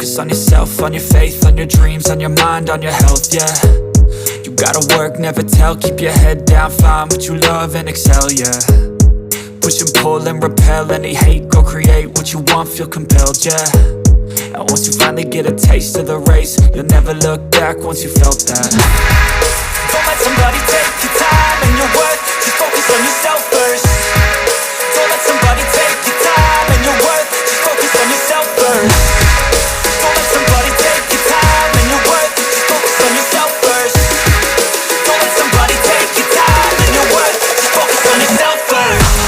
focus on yourself, on your faith, on your dreams, on your mind, on your health, yeah. You gotta work, never tell, keep your head down, find what you love and excel, yeah. Push and pull and repel any hate, go create what you want, feel compelled, yeah. And once you finally get a taste of the race, you'll never look back once you felt that. Don't let somebody take your time and your worth, just focus on yourself first. Don't let somebody take your time and your worth, just focus on yourself first. Don't let somebody take your time and your worth, just focus on yourself first. Don't let somebody take your time and your worth, just focus on yourself first.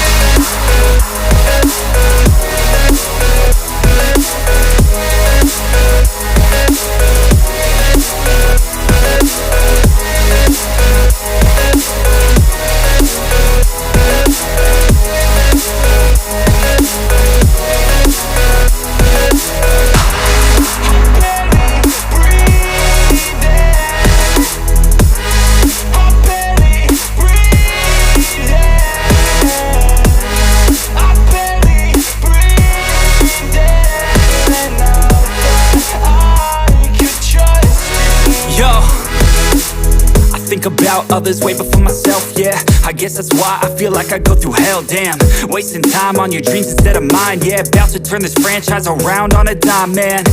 Think about others way before myself, yeah. I guess that's why I feel like I go through hell, damn. Wasting time on your dreams instead of mine, yeah. About to turn this franchise around on a dime, man.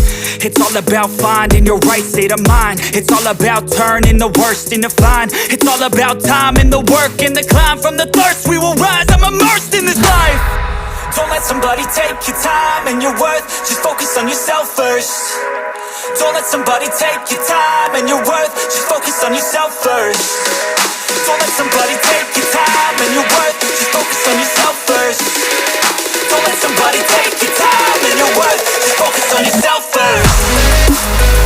It's all about finding your right state of mind. It's all about turning the worst into fine. It's all about time and the work and the climb. From the thirst we will rise, I'm immersed in this life. Don't let somebody take your time and your worth, just focus on yourself first. Don't let somebody take your time and your worth, just focus on yourself first. Don't let somebody take your time and your worth, just focus on yourself first. Don't let somebody take your time and your worth, just focus on yourself first.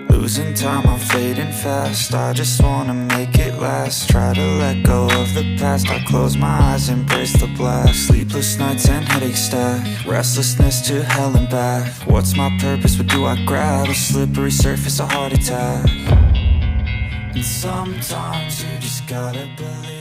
Losing time, I'm fading fast. I just wanna make it last. Try to let go of the past. I close my eyes, embrace the blast. Sleepless nights and headache stack. Restlessness to hell and back. What's my purpose? What do I grab? A slippery surface, a heart attack. And sometimes you just gotta believe